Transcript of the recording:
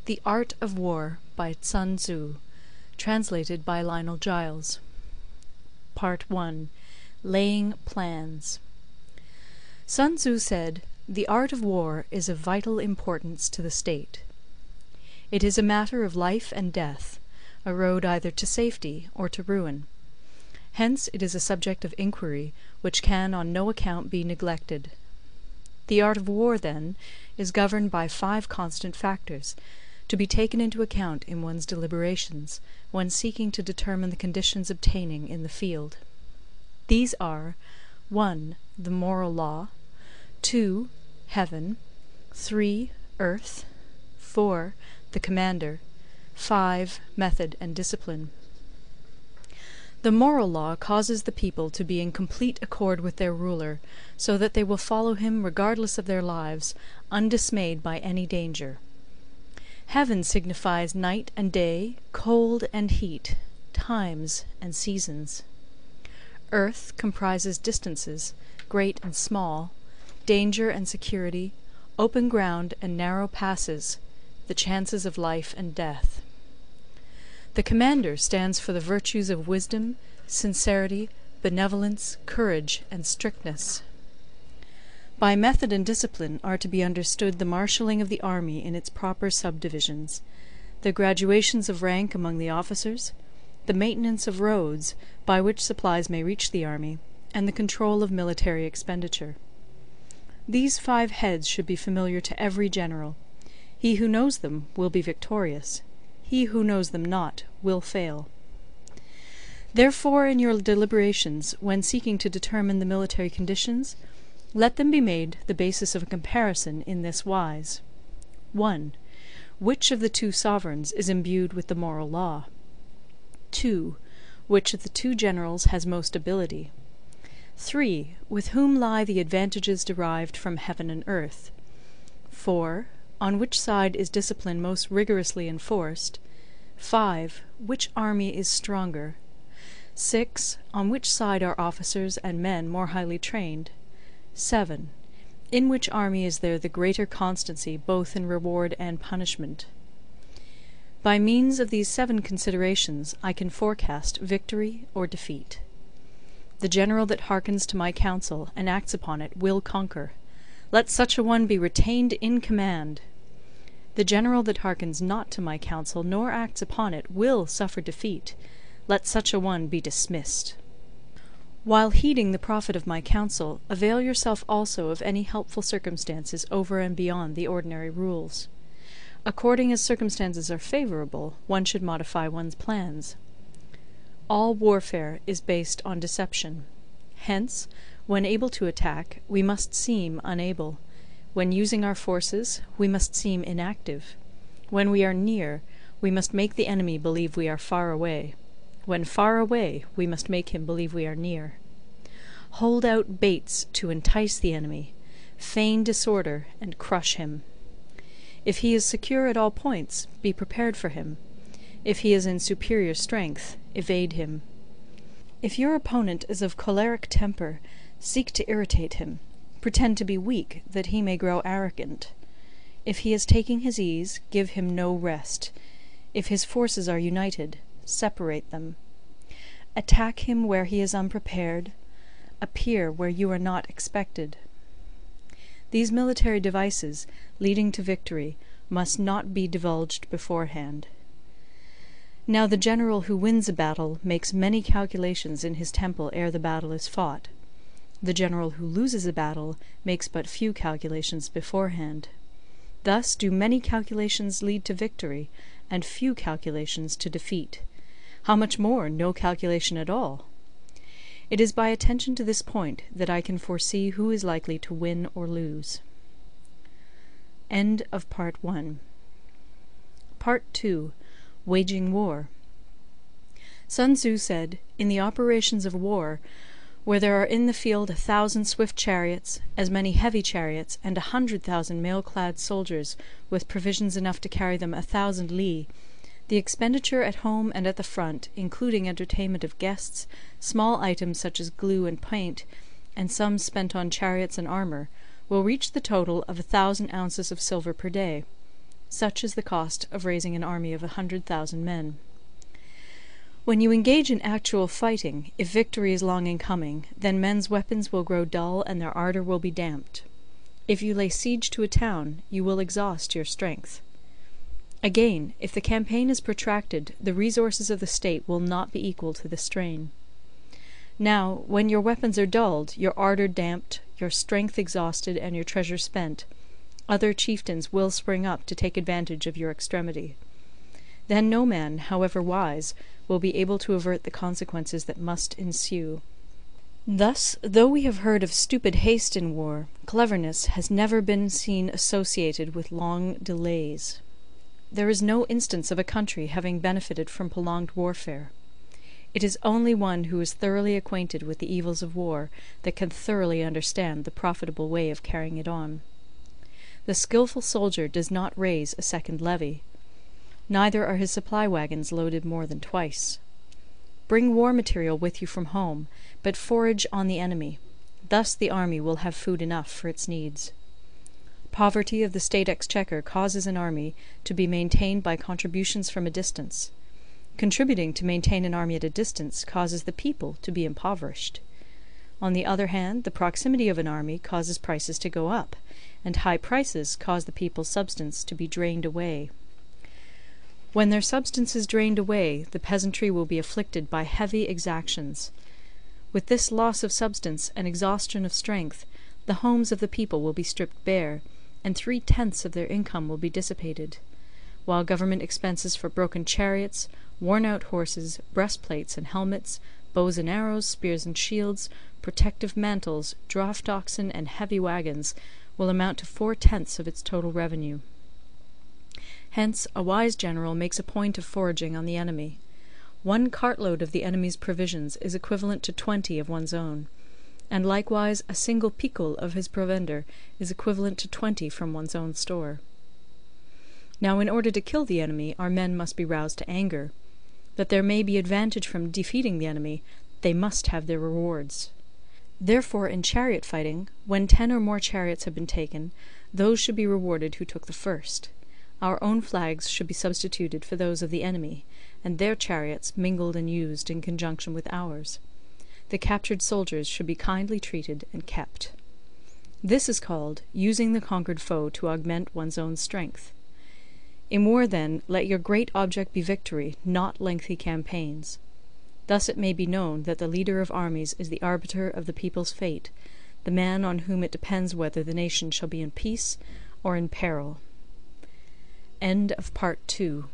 The Art of War by Sun Tzu. Translated by Lionel Giles. Part I. Laying Plans. Sun Tzu said, "The art of war is of vital importance to the state. It is a matter of life and death, a road either to safety or to ruin. Hence it is a subject of inquiry which can on no account be neglected. The art of war, then, is governed by 5 constant factors, to be taken into account in one's deliberations, when seeking to determine the conditions obtaining in the field. These are 1. The moral law, 2. Heaven, 3. Earth, 4. The commander, 5. Method and discipline. The moral law causes the people to be in complete accord with their ruler, so that they will follow him regardless of their lives, undismayed by any danger. Heaven signifies night and day, cold and heat, times and seasons. Earth comprises distances, great and small, danger and security, open ground and narrow passes, the chances of life and death. The commander stands for the virtues of wisdom, sincerity, benevolence, courage, and strictness. By method and discipline are to be understood the marshalling of the army in its proper subdivisions, the graduations of rank among the officers, the maintenance of roads by which supplies may reach the army, and the control of military expenditure. These 5 heads should be familiar to every general. He who knows them will be victorious. He who knows them not will fail. Therefore, in your deliberations, when seeking to determine the military conditions, let them be made the basis of a comparison in this wise. 1. Which of the 2 sovereigns is imbued with the moral law? 2. Which of the 2 generals has most ability? 3. With whom lie the advantages derived from heaven and earth? 4. On which side is discipline most rigorously enforced? 5. Which army is stronger? 6. On which side are officers and men more highly trained? 7. In which army is there the greater constancy both in reward and punishment? By means of these 7 considerations I can forecast victory or defeat. The general that hearkens to my counsel and acts upon it will conquer. Let such a one be retained in command. The general that hearkens not to my counsel nor acts upon it will suffer defeat. Let such a one be dismissed. While heeding the profit of my counsel, avail yourself also of any helpful circumstances over and beyond the ordinary rules. According as circumstances are favourable, one should modify one's plans. All warfare is based on deception. Hence, when able to attack, we must seem unable. When using our forces, we must seem inactive. When we are near, we must make the enemy believe we are far away. When far away, we must make him believe we are near. Hold out baits to entice the enemy, feign disorder, and crush him. If he is secure at all points, be prepared for him. If he is in superior strength, evade him. If your opponent is of choleric temper, seek to irritate him. Pretend to be weak, that he may grow arrogant. If he is taking his ease, give him no rest. If his forces are united, separate them. Attack him where he is unprepared. Appear where you are not expected. These military devices, leading to victory, must not be divulged beforehand. Now the general who wins a battle makes many calculations in his temple ere the battle is fought. The general who loses a battle makes but few calculations beforehand. Thus do many calculations lead to victory, and few calculations to defeat. How much more no calculation at all? It is by attention to this point that I can foresee who is likely to win or lose. End of Part I. Part II. Waging War. Sun Tzu said, "In the operations of war, where there are in the field 1,000 swift chariots, as many heavy chariots, and 100,000 mail-clad soldiers, with provisions enough to carry them 1,000 li, the expenditure at home and at the front, including entertainment of guests, small items such as glue and paint, and sums spent on chariots and armour, will reach the total of 1,000 ounces of silver per day. Such is the cost of raising an army of 100,000 men. When you engage in actual fighting, if victory is long in coming, then men's weapons will grow dull and their ardour will be damped. If you lay siege to a town, you will exhaust your strength. Again, if the campaign is protracted, the resources of the state will not be equal to the strain. Now, when your weapons are dulled, your ardour damped, your strength exhausted, and your treasure spent, other chieftains will spring up to take advantage of your extremity. Then no man, however wise, will be able to avert the consequences that must ensue. Thus, though we have heard of stupid haste in war, cleverness has never been seen associated with long delays. There is no instance of a country having benefited from prolonged warfare. It is only one who is thoroughly acquainted with the evils of war that can thoroughly understand the profitable way of carrying it on. The skilful soldier does not raise a second levy. Neither are his supply wagons loaded more than twice. Bring war material with you from home, but forage on the enemy. Thus the army will have food enough for its needs. Poverty of the state exchequer causes an army to be maintained by contributions from a distance. Contributing to maintain an army at a distance causes the people to be impoverished. On the other hand, the proximity of an army causes prices to go up, and high prices cause the people's substance to be drained away. When their substance is drained away, the peasantry will be afflicted by heavy exactions. With this loss of substance and exhaustion of strength, the homes of the people will be stripped bare, and 3/10 of their income will be dissipated, while government expenses for broken chariots, worn-out horses, breastplates and helmets, bows and arrows, spears and shields, protective mantles, draught oxen, and heavy wagons will amount to 4/10 of its total revenue. Hence a wise general makes a point of foraging on the enemy. 1 cartload of the enemy's provisions is equivalent to 20 of one's own, and likewise a single picul of his provender is equivalent to 20 from one's own store. Now in order to kill the enemy, our men must be roused to anger. That there may be advantage from defeating the enemy, they must have their rewards. Therefore in chariot fighting, when 10 or more chariots have been taken, those should be rewarded who took the first. Our own flags should be substituted for those of the enemy, and their chariots mingled and used in conjunction with ours. The captured soldiers should be kindly treated and kept. This is called using the conquered foe to augment one's own strength. In war, then, let your great object be victory, not lengthy campaigns. Thus it may be known that the leader of armies is the arbiter of the people's fate, the man on whom it depends whether the nation shall be in peace or in peril. End of Part 2.